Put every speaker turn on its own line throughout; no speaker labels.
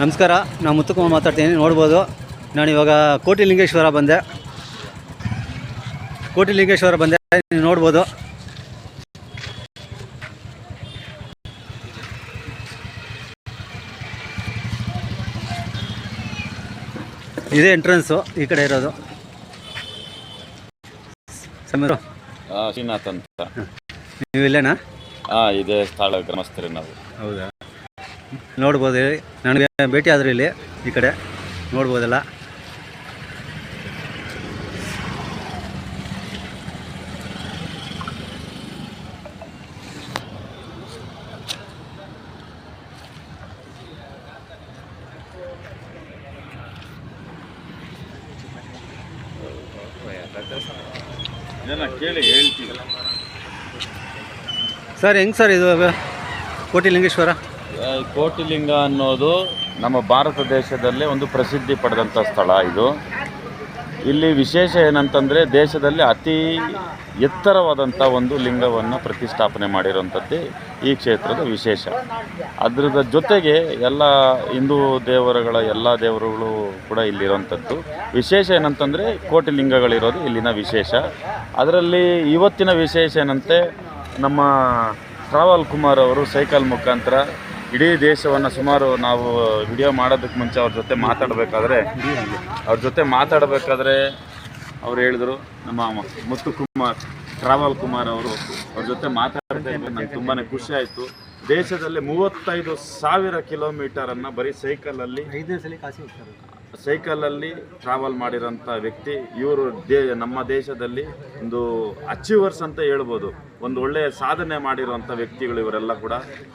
ನಮಸ್ಕಾರ, ನಾನು ಮುತ್ತುಕುಮಾರ್ ಮಾತಾಡ್ತೀನಿ. ನೋಡ್ಬೋದು, ನಾನು ಇವಾಗ ಕೋಟಿಲಿಂಗೇಶ್ವರ ಬಂದೆ. ನೀವು ನೋಡ್ಬೋದು. ಇದೇ ಎಂಟ್ರೆನ್ಸು, ಈ ಕಡೆ ಇರೋದು. ಸಮೀರು
ಶ್ರೀನಾಥ್ ಅಂತ
ನೀವು ಇಲ್ಲೇನಾ?
ಇದೇ ಸ್ಥಳ ಗ್ರಾಮಸ್ಥರು ನಾವು.
ಹೌದಾ? ನೋಡ್ಬೋದು, ನನಗೆ ಭೇಟಿ ಆದ್ರೆ ಇಲ್ಲಿ ಈ ಕಡೆ ನೋಡ್ಬೋದಲ್ಲ.
ಕೇಳಿ ಹೇಳ್ತೀವಿ
ಸರ್. ಹೆಂಗೆ ಸರ್ ಇದು ಕೋಟಿಲಿಂಗೇಶ್ವರ?
ಕೋಟಿಲಿಂಗ ಅನ್ನೋದು ನಮ್ಮ ಭಾರತ ದೇಶದಲ್ಲೇ ಒಂದು ಪ್ರಸಿದ್ಧಿ ಪಡೆದಂಥ ಸ್ಥಳ ಇದು. ಇಲ್ಲಿ ವಿಶೇಷ ಏನಂತಂದರೆ, ದೇಶದಲ್ಲಿ ಅತಿ ಎತ್ತರವಾದಂಥ ಒಂದು ಲಿಂಗವನ್ನು ಪ್ರತಿಷ್ಠಾಪನೆ ಮಾಡಿರೋಂಥದ್ದೇ ಈ ಕ್ಷೇತ್ರದ ವಿಶೇಷ. ಅದರ ಜೊತೆಗೆ ಎಲ್ಲ ಹಿಂದೂ ದೇವರುಗಳ ಎಲ್ಲ ದೇವರುಗಳು ಕೂಡ ಇಲ್ಲಿರೋಂಥದ್ದು ವಿಶೇಷ. ಏನಂತಂದರೆ ಕೋಟಿಲಿಂಗಗಳಿರೋದು ಇಲ್ಲಿನ ವಿಶೇಷ. ಅದರಲ್ಲಿ ಇವತ್ತಿನ ವಿಶೇಷ ಏನಂತೆ, ನಮ್ಮ ಟ್ರಾವಲ್ ಕುಮಾರ್ ಅವರು ಸೈಕಲ್ ಮುಖಾಂತರ ಇಡೀ ದೇಶವನ್ನು ಸುಮಾರು ನಾವು ವಿಡಿಯೋ ಮಾಡೋದಕ್ಕೆ ಮುಂಚೆ ಅವ್ರ ಜೊತೆ ಮಾತಾಡಬೇಕಾದ್ರೆ ಅವ್ರು ಹೇಳಿದ್ರು, ನಮ್ಮ ಮುತ್ತುಕುಮಾರ್ ಟ್ರಾವಲ್ ಕುಮಾರ್ ಅವರು ಅವ್ರ ಜೊತೆ ಮಾತಾಡ್ತಾ ಇದ್ದರೆ ನಂಗೆ ತುಂಬಾ ಖುಷಿ ಆಯಿತು. ದೇಶದಲ್ಲಿ 35,000 ಕಿಲೋಮೀಟರನ್ನು ಬರೀ ಸೈಕಲಲ್ಲಿ ಟ್ರಾವೆಲ್ ಮಾಡಿರೋಂಥ ವ್ಯಕ್ತಿ ಇವರು. ನಮ್ಮ ದೇಶದಲ್ಲಿ ಒಂದು ಅಚೀವರ್ಸ್ ಅಂತ ಹೇಳ್ಬೋದು, ಒಂದು ಒಳ್ಳೆಯ ಸಾಧನೆ ಮಾಡಿರುವಂಥ ವ್ಯಕ್ತಿಗಳು ಇವರೆಲ್ಲ ಕೂಡ.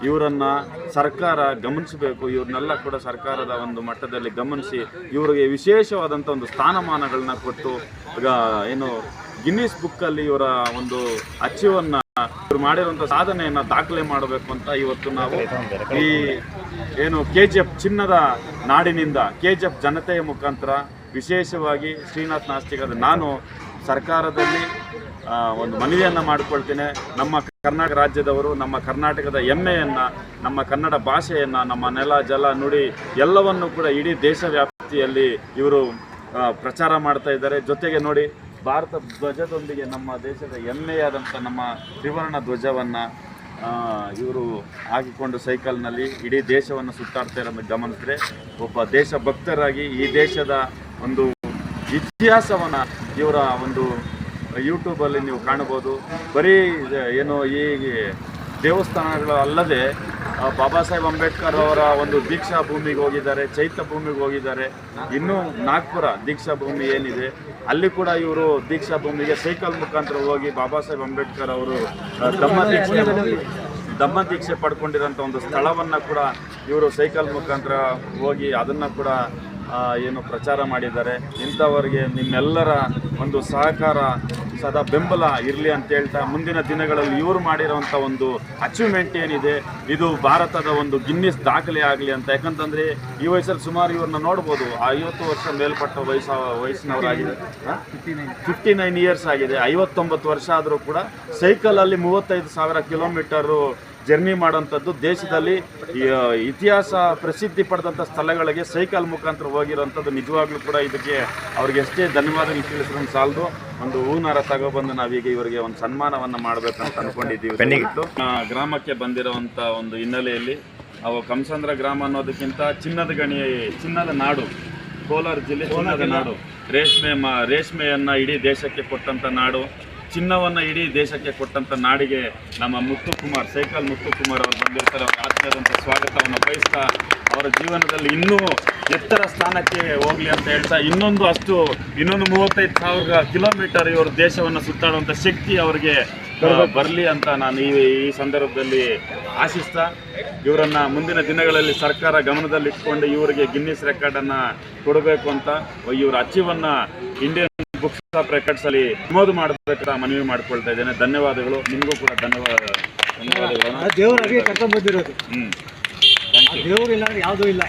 ಇವರನ್ನು ಸರ್ಕಾರ ಗಮನಿಸಬೇಕು. ಇವ್ರನ್ನೆಲ್ಲ ಕೂಡ ಸರ್ಕಾರದ ಒಂದು ಮಟ್ಟದಲ್ಲಿ ಗಮನಿಸಿ ಇವರಿಗೆ ವಿಶೇಷವಾದಂಥ ಒಂದು ಸ್ಥಾನಮಾನಗಳನ್ನ ಕೊಟ್ಟು ಗಿನ್ನಿಸ್ ಬುಕ್ಕಲ್ಲಿ ಇವರ ಒಂದು ಅಚೀವನ್ನು, ಇವ್ರು ಮಾಡಿರುವಂಥ ಸಾಧನೆಯನ್ನು ದಾಖಲೆ ಮಾಡಬೇಕು ಅಂತ ಇವತ್ತು ನಾವು ಈ KGF ಚಿನ್ನದ ನಾಡಿನಿಂದ KGF ಜನತೆಯ ಮುಖಾಂತರ ವಿಶೇಷವಾಗಿ ಶ್ರೀನಾಥ್ ನಾಸ್ತಿಕದ ನಾನು ಸರ್ಕಾರದಲ್ಲಿ ಒಂದು ಮನವಿಯನ್ನು ಮಾಡಿಕೊಳ್ತೇನೆ. ನಮ್ಮ ಕರ್ನಾಟಕ ರಾಜ್ಯದವರು ನಮ್ಮ ಕರ್ನಾಟಕದ ಹೆಮ್ಮೆಯನ್ನು, ನಮ್ಮ ಕನ್ನಡ ಭಾಷೆಯನ್ನು, ನಮ್ಮ ನೆಲ ಜಲ ನುಡಿ ಎಲ್ಲವನ್ನು ಕೂಡ ಇಡೀ ದೇಶ ವ್ಯಾಪ್ತಿಯಲ್ಲಿ ಇವರು ಪ್ರಚಾರ ಮಾಡ್ತಾ ಇದ್ದಾರೆ. ಜೊತೆಗೆ ನೋಡಿ, ಭಾರತ ಧ್ವಜದೊಂದಿಗೆ ನಮ್ಮ ದೇಶದ ಹೆಮ್ಮೆಯಾದಂಥ ನಮ್ಮ ತ್ರಿವರ್ಣ ಧ್ವಜವನ್ನು ಇವರು ಹಾಕಿಕೊಂಡು ಸೈಕಲ್ನಲ್ಲಿ ಇಡೀ ದೇಶವನ್ನು ಸುತ್ತಾಡ್ತಾ ಇರೋದನ್ನು ಗಮನಿಸಿದ್ರೆ, ಒಬ್ಬ ದೇಶಭಕ್ತರಾಗಿ ಈ ದೇಶದ ಒಂದು ಇತಿಹಾಸವನ್ನು ಇವರ ಒಂದು ಯೂಟ್ಯೂಬಲ್ಲಿ ನೀವು ಕಾಣ್ಬೋದು. ಬರೀ ಈ ದೇವಸ್ಥಾನಗಳು ಅಲ್ಲದೆ ಬಾಬಾ ಸಾಹೇಬ್ ಅಂಬೇಡ್ಕರ್ ಅವರ ಒಂದು ದೀಕ್ಷಾ ಭೂಮಿಗೆ ಹೋಗಿದ್ದಾರೆ, ಚೈತ್ಯ ಭೂಮಿಗೆ ಹೋಗಿದ್ದಾರೆ. ಇನ್ನೂ ನಾಗ್ಪುರ ದೀಕ್ಷಾ ಭೂಮಿ ಏನಿದೆ ಅಲ್ಲಿ ಕೂಡ ಇವರು ದೀಕ್ಷಾ ಭೂಮಿಗೆ ಸೈಕಲ್ ಮುಖಾಂತರ ಹೋಗಿ ಬಾಬಾ ಸಾಹೇಬ್ ಅಂಬೇಡ್ಕರ್ ಅವರು ದಮ್ಮ ದೀಕ್ಷೆ ಪಡ್ಕೊಂಡಿರೋಂಥ ಒಂದು ಸ್ಥಳವನ್ನು ಕೂಡ ಇವರು ಸೈಕಲ್ ಮುಖಾಂತರ ಹೋಗಿ ಅದನ್ನು ಕೂಡ ಪ್ರಚಾರ ಮಾಡಿದ್ದಾರೆ. ಇಂಥವರಿಗೆ ನಿಮ್ಮೆಲ್ಲರ ಒಂದು ಸಹಕಾರ, ಸದಾ ಬೆಂಬಲ ಇರಲಿ ಅಂತ ಹೇಳ್ತಾ, ಮುಂದಿನ ದಿನಗಳಲ್ಲಿ ಇವರು ಮಾಡಿರೋವಂಥ ಒಂದು ಅಚೀವ್ಮೆಂಟ್ ಏನಿದೆ ಇದು ಭಾರತದ ಒಂದು ಗಿನ್ನಿಸ್ ದಾಖಲೆ ಆಗಲಿ ಅಂತ. ಯಾಕಂತಂದರೆ ಈ ವಯಸ್ಸಲ್ಲಿ ಸುಮಾರು ಇವ್ರನ್ನ ನೋಡ್ಬೋದು, 50 ವರ್ಷ ಮೇಲ್ಪಟ್ಟ ವಯಸ್ಸಿನವರಾಗಿದೆ. 59 ಇಯರ್ಸ್ ಆಗಿದೆ. 59 ವರ್ಷ ಆದರೂ ಕೂಡ ಸೈಕಲಲ್ಲಿ 35,000 ಕಿಲೋಮೀಟರು ಜರ್ನಿ ಮಾಡೋಂಥದ್ದು. ದೇಶದಲ್ಲಿ ಇತಿಹಾಸ ಪ್ರಸಿದ್ಧಿ ಪಡೆದಂಥ ಸ್ಥಳಗಳಿಗೆ ಸೈಕಲ್ ಮುಖಾಂತರ ಹೋಗಿರೋಂಥದ್ದು ನಿಜವಾಗ್ಲೂ ಕೂಡ ಇದಕ್ಕೆ ಅವ್ರಿಗೆ ಎಷ್ಟೇ ಧನ್ಯವಾದಗಳು ತಿಳಿಸಿದ್ರೆ ಸಾಲದು. ಒಂದು ಹೂನಾರ ತಗೊಬಂದು ನಾವೀಗ ಇವರಿಗೆ ಒಂದು ಸನ್ಮಾನವನ್ನು ಮಾಡಬೇಕಂತ ಅಂದ್ಕೊಂಡಿದ್ದೀವಿ. ಗ್ರಾಮಕ್ಕೆ ಬಂದಿರೋವಂಥ ಒಂದು ಹಿನ್ನೆಲೆಯಲ್ಲಿ ಅವು ಕಂಸಂದ್ರ ಗ್ರಾಮ ಅನ್ನೋದಕ್ಕಿಂತ ಚಿನ್ನದ ನಾಡು, ಕೋಲಾರ ಜಿಲ್ಲೆ ಚಿನ್ನದ ನಾಡು. ರೇಷ್ಮೆಯನ್ನು ಇಡೀ ದೇಶಕ್ಕೆ ಕೊಟ್ಟಂಥ ನಾಡು, ಚಿನ್ನವನ್ನು ಇಡೀ ದೇಶಕ್ಕೆ ಕೊಟ್ಟಂಥ ನಾಡಿಗೆ ನಮ್ಮ ಮುತ್ತುಕುಮಾರ್, ಸೈಕಲ್ ಮುತ್ತುಕುಮಾರ್ ಅವರು ಬಂದಿರ್ತಾರೆ. ಅವ್ರ ಆತ್ಮೀಯದಂಥ ಸ್ವಾಗತವನ್ನು ಬಯಸ್ತಾ, ಅವರ ಜೀವನದಲ್ಲಿ ಇನ್ನೂ ಎತ್ತರ ಸ್ಥಾನಕ್ಕೆ ಹೋಗಲಿ ಅಂತ ಹೇಳ್ತಾ, ಇನ್ನೊಂದು 35,000 ಕಿಲೋಮೀಟರ್ ಇವರು ದೇಶವನ್ನು ಸುತ್ತಾಡುವಂಥ ಶಕ್ತಿ ಅವರಿಗೆ ಬರಲಿ ಅಂತ ನಾನು ಈ ಸಂದರ್ಭದಲ್ಲಿ ಆಶಿಸ್ತಾ, ಇವರನ್ನು ಮುಂದಿನ ದಿನಗಳಲ್ಲಿ ಸರ್ಕಾರ ಗಮನದಲ್ಲಿಟ್ಕೊಂಡು ಇವರಿಗೆ ಗಿನ್ನಿಸ್ ರೆಕಾರ್ಡನ್ನು ಕೊಡಬೇಕು ಅಂತ, ಇವರ ಅಚೀವನ್ನು ಇಂಡಿಯನ್ ಬುಕ್ಸ್ ಆಫ್ ರೆಕಾರ್ಡ್ಸಲ್ಲಿ ನಮೂದು ಮಾಡಬೇಕಂತ ಮನವಿ ಮಾಡ್ಕೊಳ್ತಾ ಇದ್ದೇನೆ. ಧನ್ಯವಾದಗಳು. ನಿಮಗೂ ಕೂಡ ಧನ್ಯವಾದಗಳು.
ದೇವರಾಗಿ ಕರ್ಕೊಂಡು ಬಂದಿರೋದು. ದೇವರು ಇಲ್ಲ ಯಾವುದೂ ಇಲ್ಲ.